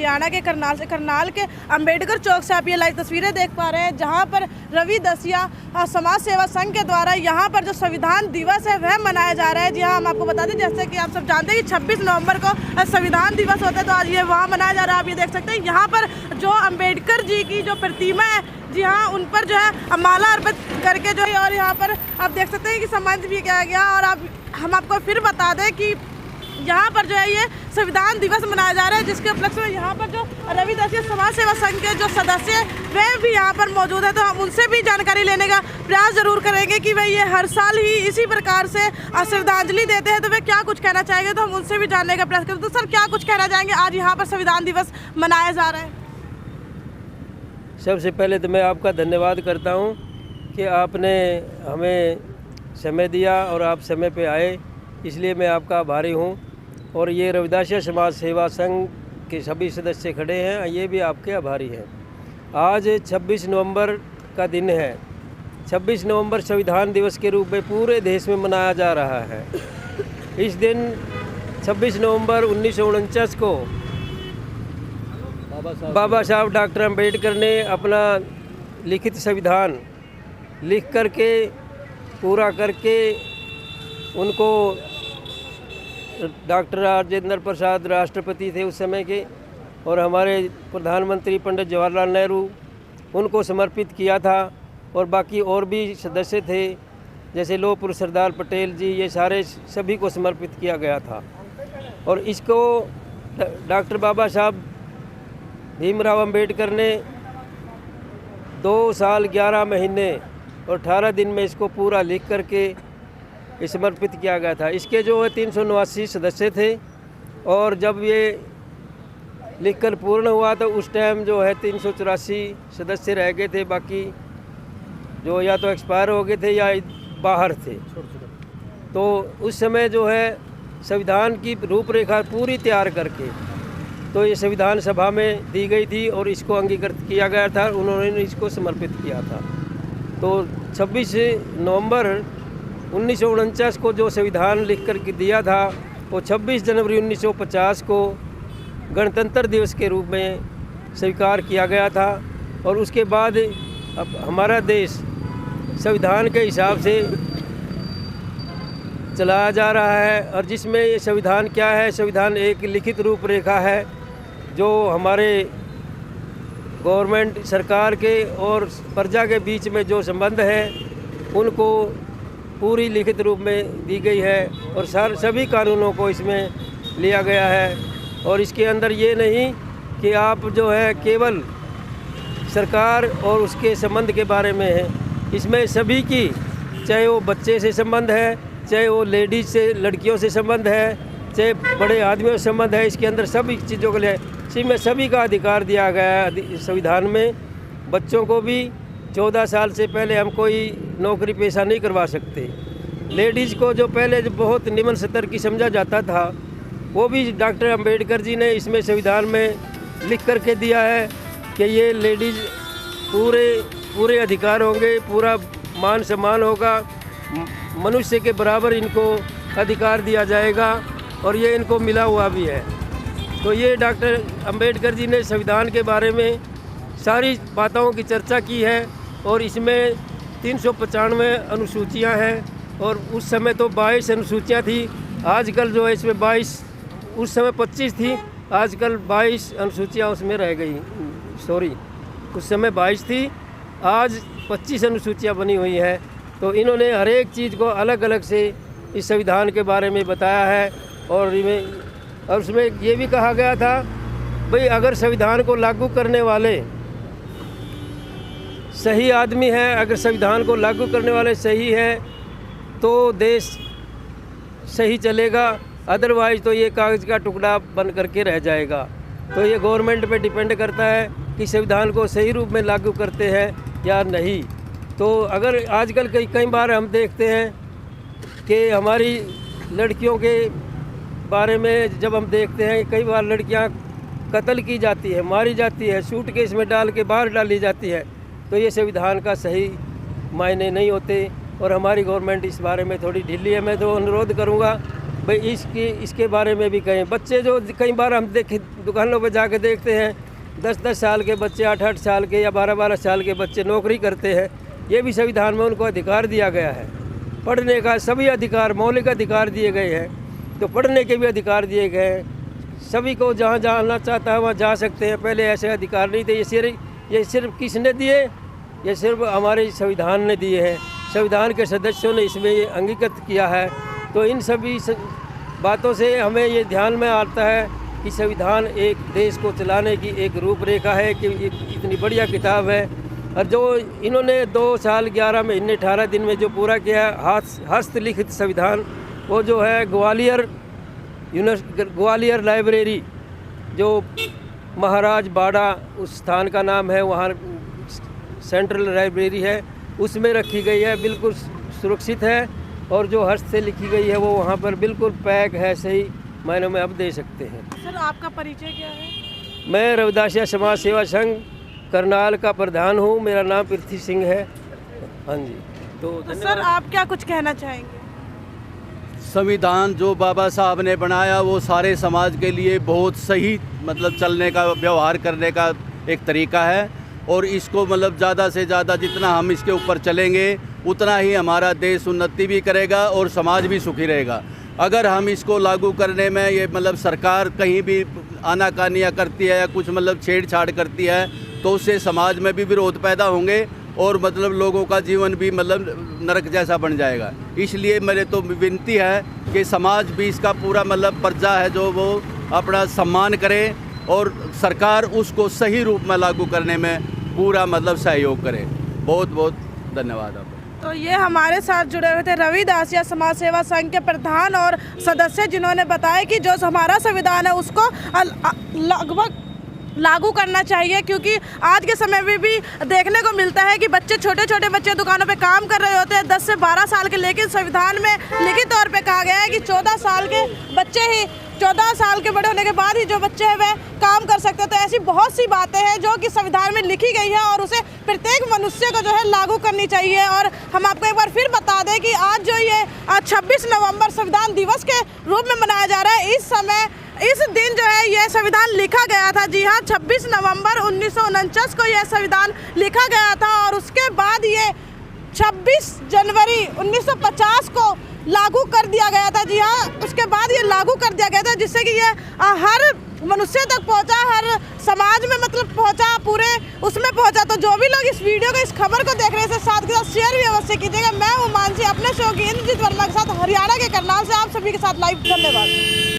हरियाणा के करनाल के अंबेडकर चौक से आप ये लाइव तस्वीरें देख पा रहे हैं, जहां पर रवि दसिया समाज सेवा संघ के द्वारा यहां पर जो संविधान दिवस है वह मनाया जा रहा है। जी हाँ, हम आपको बता दें, जैसे कि आप सब जानते हैं कि 26 नवंबर को संविधान दिवस होता है, तो आज ये वहाँ मनाया जा रहा है। आप ये देख सकते हैं यहाँ पर जो अंबेडकर जी की जो प्रतिमा है, जी हाँ, उन पर जो है माला अर्पित करके जो है, और यहाँ पर आप देख सकते हैं कि सम्मानित भी किया गया। और हम आपको फिर बता दें कि यहाँ पर जो है ये संविधान दिवस मनाया जा रहा है, जिसके उपलक्ष्य में यहाँ पर जो रवि दसिया समाज सेवा संघ के जो सदस्य हैं वे भी यहाँ पर मौजूद है। तो हम उनसे भी जानकारी लेने का प्रयास जरूर करेंगे कि वे ये हर साल ही इसी प्रकार से श्रद्धांजलि देते हैं, तो वे क्या कुछ कहना चाहेंगे, तो हम उनसे भी जानने का प्रयास करेंगे। तो सर, क्या कुछ कहना चाहेंगे, आज यहाँ पर संविधान दिवस मनाया जा रहा है? सबसे पहले तो मैं आपका धन्यवाद करता हूँ कि आपने हमें समय दिया और आप समय पे आए, इसलिए मैं आपका आभारी हूँ। और ये रविदासिया समाज सेवा संघ के सभी सदस्य खड़े हैं, ये भी आपके आभारी हैं। आज 26 नवंबर का दिन है। 26 नवंबर संविधान दिवस के रूप में पूरे देश में मनाया जा रहा है। इस दिन 26 नवंबर 1949 को बाबा साहब डॉक्टर अंबेडकर ने अपना लिखित संविधान लिख करके पूरा करके उनको डॉक्टर राजेंद्र प्रसाद राष्ट्रपति थे उस समय के, और हमारे प्रधानमंत्री पंडित जवाहरलाल नेहरू, उनको समर्पित किया था। और बाकी और भी सदस्य थे, जैसे लौह पुरुष सरदार पटेल जी, ये सारे सभी को समर्पित किया गया था। और इसको डॉक्टर बाबा साहब भीमराव अंबेडकर ने 2 साल 11 महीने और 18 दिन में इसको पूरा लिख करके समर्पित किया गया था। इसके जो है 379 सदस्य थे, और जब ये लिखकर पूर्ण हुआ तो उस टाइम जो है 384 सदस्य रह गए थे, बाकी जो या तो एक्सपायर हो गए थे या बाहर थे। तो उस समय जो है संविधान की रूपरेखा पूरी तैयार करके तो ये संविधान सभा में दी गई थी और इसको अंगीकृत किया गया था, उन्होंने इसको समर्पित किया था। तो 26 नवंबर 1949 को जो संविधान लिख कर के दिया था, वो 26 जनवरी 1950 को गणतंत्र दिवस के रूप में स्वीकार किया गया था। और उसके बाद अब हमारा देश संविधान के हिसाब से चलाया जा रहा है। और जिसमें ये संविधान क्या है, संविधान एक लिखित रूपरेखा है जो हमारे गवर्नमेंट सरकार के और प्रजा के बीच में जो संबंध है उनको पूरी लिखित रूप में दी गई है, और सभी कानूनों को इसमें लिया गया है। और इसके अंदर ये नहीं कि आप जो है केवल सरकार और उसके संबंध के बारे में है, इसमें सभी की, चाहे वो बच्चे से संबंध है, चाहे वो लेडीज से, लड़कियों से संबंध है, चाहे बड़े आदमियों से संबंध है, इसके अंदर सभी चीज़ों के लिए इसमें सभी का अधिकार दिया गया है संविधान में। बच्चों को भी 14 साल से पहले हम कोई नौकरी पेशा नहीं करवा सकते। लेडीज़ को जो पहले जो बहुत निम्न स्तर की समझा जाता था, वो भी डॉक्टर अंबेडकर जी ने इसमें संविधान में लिख करके दिया है कि ये लेडीज़ पूरे अधिकार होंगे, पूरा मान सम्मान होगा, मनुष्य के बराबर इनको अधिकार दिया जाएगा, और ये इनको मिला हुआ भी है। तो ये डॉक्टर अंबेडकर जी ने संविधान के बारे में सारी बातों की चर्चा की है, और इसमें 395 अनुसूचियां हैं, और उस समय तो 22 अनुसूचियां थी। आजकल जो है इसमें 22, उस समय 25 थी, आजकल 22 अनुसूचियां उसमें रह गई। सॉरी, उस समय 22 थी, आज 25 अनुसूचियां बनी हुई हैं। तो इन्होंने हर एक चीज़ को अलग अलग से इस संविधान के बारे में बताया है। और उसमें ये भी कहा गया था भाई, अगर संविधान को लागू करने वाले सही आदमी हैं, अगर संविधान को लागू करने वाले सही हैं तो देश सही चलेगा, अदरवाइज तो ये कागज़ का टुकड़ा बन करके रह जाएगा। तो ये गवर्नमेंट पे डिपेंड करता है कि संविधान को सही रूप में लागू करते हैं या नहीं। तो अगर आजकल कई बार हम देखते हैं कि हमारी लड़कियों के बारे में जब हम देखते हैं, कई बार लड़कियां कत्ल की जाती है, मारी जाती है, सूटकेस में डाल के बाहर डाली जाती है, तो ये संविधान का सही मायने नहीं होते। और हमारी गवर्नमेंट इस बारे में थोड़ी ढीली है। मैं तो अनुरोध करूंगा भाई इसके बारे में भी कहें। बच्चे जो कई बार हम देखे दुकानों पर जाके देखते हैं 10-10 साल के बच्चे, 8-8 साल के या 12-12 साल के बच्चे नौकरी करते हैं। ये भी संविधान में उनको अधिकार दिया गया है पढ़ने का। सभी अधिकार मौलिक अधिकार दिए गए हैं, तो पढ़ने के भी अधिकार दिए गए हैं। सभी को जहाँ जाना चाहता है वहाँ जा सकते हैं। पहले ऐसे अधिकार नहीं थे। ये सिर्फ किसने दिए? ये सिर्फ हमारे संविधान ने दिए हैं। संविधान के सदस्यों ने इसमें ये अंगीकृत किया है। तो इन सभी बातों से हमें ये ध्यान में आता है कि संविधान एक देश को चलाने की एक रूपरेखा है, कि इतनी बढ़िया किताब है। और जो इन्होंने 2 साल 11 महीने 18 दिन में जो पूरा किया है हस्तलिखित संविधान, वो जो है ग्वालियर लाइब्रेरी, जो महाराज बाड़ा उस स्थान का नाम है, वहाँ सेंट्रल लाइब्रेरी है, उसमें रखी गई है। बिल्कुल सुरक्षित है और जो हस्त से लिखी गई है वो वहाँ पर बिल्कुल पैक है, सही मायनों में आप दे सकते हैं। सर आपका परिचय क्या है? मैं रविदासिया समाज सेवा संघ करनाल का प्रधान हूँ। मेरा नाम पृथ्वी सिंह है। हाँ जी। तो सर आप क्या कुछ कहना चाहेंगे? संविधान जो बाबा साहब ने बनाया वो सारे समाज के लिए बहुत सही मतलब चलने का, व्यवहार करने का एक तरीका है। और इसको मतलब ज़्यादा से ज़्यादा जितना हम इसके ऊपर चलेंगे उतना ही हमारा देश उन्नति भी करेगा और समाज भी सुखी रहेगा। अगर हम इसको लागू करने में ये मतलब सरकार कहीं भी आनाकानियाँ करती है या कुछ मतलब छेड़छाड़ करती है तो उससे समाज में भी विरोध पैदा होंगे और मतलब लोगों का जीवन भी मतलब नरक जैसा बन जाएगा। इसलिए मेरे तो विनती है कि समाज भी इसका पूरा मतलब प्रजा है जो वो अपना सम्मान करे और सरकार उसको सही रूप में लागू करने में पूरा मतलब सहयोग करे। बहुत बहुत धन्यवाद आपका। तो ये हमारे साथ जुड़े हुए थे रविदासिया समाज सेवा संघ के प्रधान और सदस्य, जिन्होंने बताया कि जो हमारा संविधान है उसको लगभग लागू करना चाहिए, क्योंकि आज के समय में भी देखने को मिलता है कि बच्चे, छोटे छोटे बच्चे दुकानों पे काम कर रहे होते हैं 10 से 12 साल के, लेकिन संविधान में लिखित तौर पे कहा गया है कि 14 साल के बच्चे ही, 14 साल के बड़े होने के बाद ही जो बच्चे हैं वह काम कर सकते हैं। तो ऐसी बहुत सी बातें हैं जो कि संविधान में लिखी गई है और उसे प्रत्येक मनुष्य को जो है लागू करनी चाहिए। और हम आपको एक बार फिर बता दें कि आज जो ये 26 नवंबर संविधान दिवस के रूप में मनाया जा रहा है, इस दिन जो है यह संविधान लिखा गया था। जी हाँ, 26 नवंबर 1949 को यह संविधान लिखा गया था और उसके बाद ये 26 जनवरी 1950 को लागू कर दिया गया था। जी हाँ, उसके बाद ये लागू कर दिया गया था, जिससे कि ये हर मनुष्य तक पहुंचा, हर समाज में मतलब पहुंचा, पूरे उसमें पहुंचा। तो जो भी लोग इस वीडियो को, इस खबर को देख रहे हैं, साथ के साथ शेयर भी अवश्य कीजिएगा। मैं हूँ मानसी, अपने शो की इंद्रजीत वर्मा के साथ हरियाणा के करनाल से आप सभी के साथ लाइव। धन्यवाद।